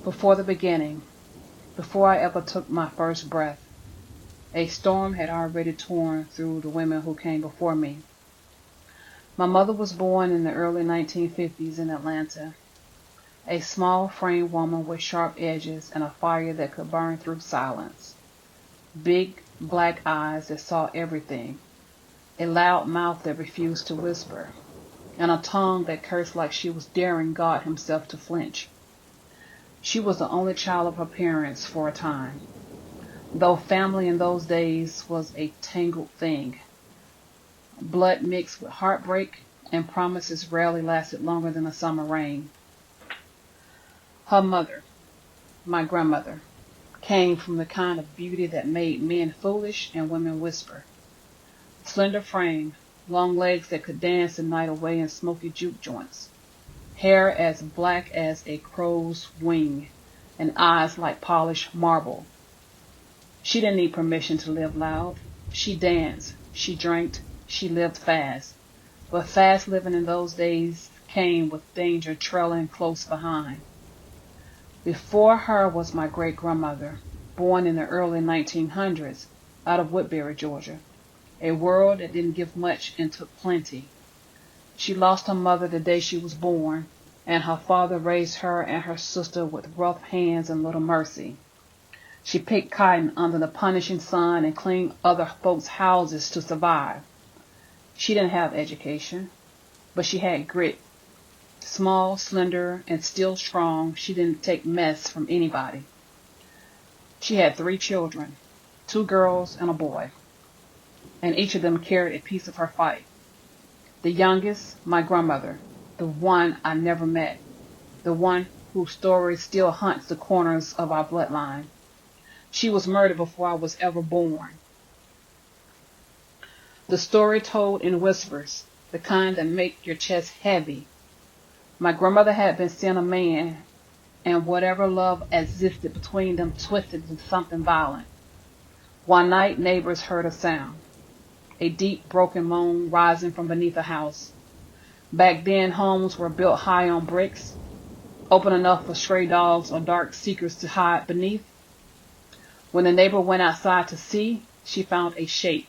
Before the beginning, before I ever took my first breath, a storm had already torn through the women who came before me. My mother was born in the early 1950s in Atlanta, a small-framed woman with sharp edges and a fire that could burn through silence. Big, black eyes that saw everything, a loud mouth that refused to whisper, and a tongue that cursed like she was daring God himself to flinch. She was the only child of her parents for a time, though family in those days was a tangled thing. Blood mixed with heartbreak, and promises rarely lasted longer than a summer rain. Her mother, my grandmother, came from the kind of beauty that made men foolish and women whisper. Slender frame, long legs that could dance the night away in smoky juke joints, hair as black as a crow's wing, and eyes like polished marble. She didn't need permission to live loud. She danced, she drank, she lived fast. But fast living in those days came with danger trailing close behind. Before her was my great-grandmother, born in the early 1900s, out of Woodbury, Georgia, a world that didn't give much and took plenty. She lost her mother the day she was born, and her father raised her and her sister with rough hands and little mercy. She picked cotton under the punishing sun and cleaned other folks' houses to survive. She didn't have education, but she had grit. Small, slender, and still strong, she didn't take mess from anybody. She had 3 children, 2 girls and a boy, and each of them carried a piece of her fight. The youngest, my grandmother, the one I never met, the one whose story still haunts the corners of our bloodline. She was murdered before I was ever born. The story told in whispers, the kind that make your chest heavy. My grandmother had been sent a man, and whatever love existed between them twisted into something violent. One night, neighbors heard a sound, a deep, broken moan rising from beneath a house. Back then, homes were built high on bricks, open enough for stray dogs or dark seekers to hide beneath. When the neighbor went outside to see, she found a shape,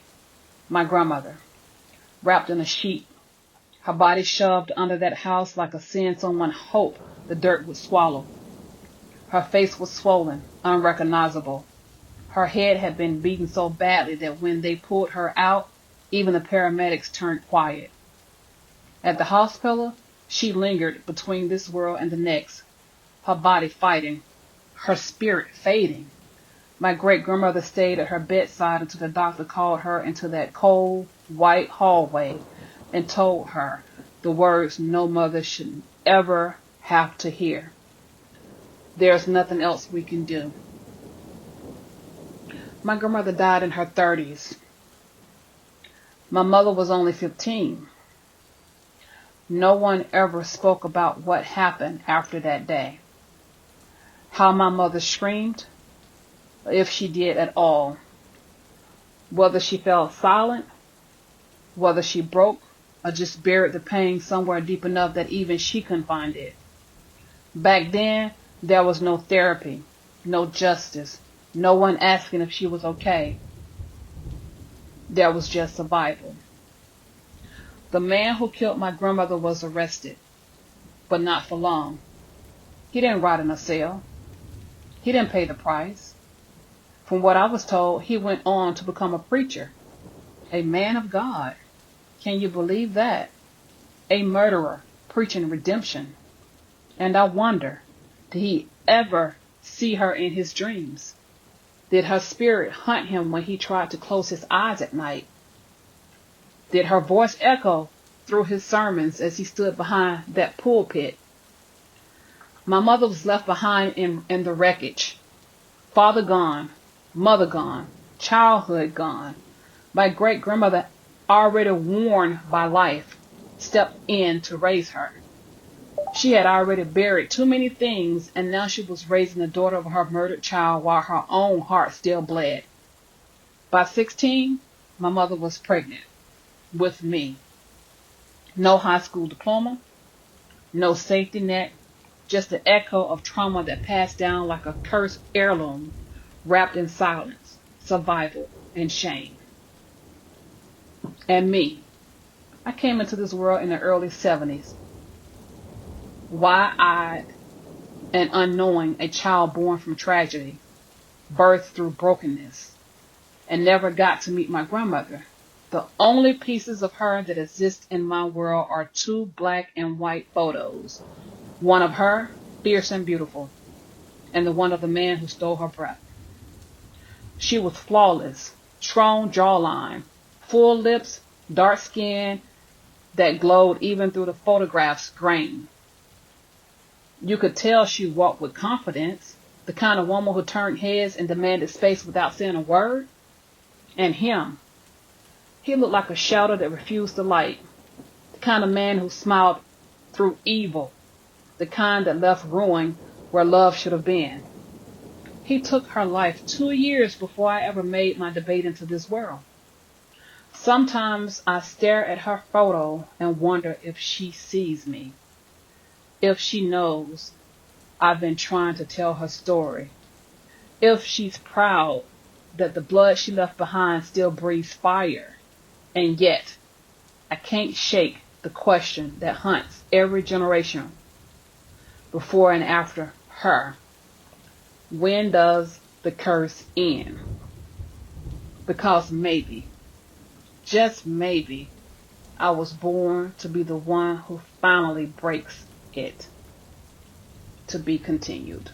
my grandmother, wrapped in a sheet, her body shoved under that house like a sin someone hoped the dirt would swallow. Her face was swollen, unrecognizable. Her head had been beaten so badly that when they pulled her out, even the paramedics turned quiet. At the hospital, she lingered between this world and the next, her body fighting, her spirit fading. My great-grandmother stayed at her bedside until the doctor called her into that cold, white hallway and told her the words no mother should ever have to hear. There's nothing else we can do. My grandmother died in her 30s. My mother was only 15. No one ever spoke about what happened after that day. How my mother screamed, if she did at all. Whether she fell silent, whether she broke, or just buried the pain somewhere deep enough that even she couldn't find it. Back then, there was no therapy, no justice, no one asking if she was okay. There was just survival. The man who killed my grandmother was arrested, but not for long. He didn't rot in a cell. He didn't pay the price. From what I was told, he went on to become a preacher, a man of God. Can you believe that? A murderer preaching redemption. And I wonder, did he ever see her in his dreams? Did her spirit haunt him when he tried to close his eyes at night? Did her voice echo through his sermons as he stood behind that pulpit? My mother was left behind in the wreckage. Father gone, mother gone, childhood gone. My great-grandmother, already worn by life, stepped in to raise her. She had already buried too many things, and now she was raising the daughter of her murdered child while her own heart still bled. By 16, my mother was pregnant with me. No high school diploma, no safety net, just the echo of trauma that passed down like a cursed heirloom, wrapped in silence, survival, and shame. And me, I came into this world in the early 70s, wide-eyed and unknowing, a child born from tragedy, birthed through brokenness, and never got to meet my grandmother. The only pieces of her that exist in my world are two black and white photos. One of her, fierce and beautiful, and the one of the man who stole her breath. She was flawless, strong jawline, full lips, dark skin that glowed even through the photograph's grain. You could tell she walked with confidence, the kind of woman who turned heads and demanded space without saying a word. And him, he looked like a shadow that refused the light, the kind of man who smiled through evil, the kind that left ruin where love should have been. He took her life 2 years before I ever made my debate into this world. Sometimes I stare at her photo and wonder if she sees me, if she knows I've been trying to tell her story, if she's proud that the blood she left behind still breathes fire. And yet, I can't shake the question that haunts every generation before and after her. When does the curse end? Because maybe, just maybe, I was born to be the one who finally breaks it. To be continued.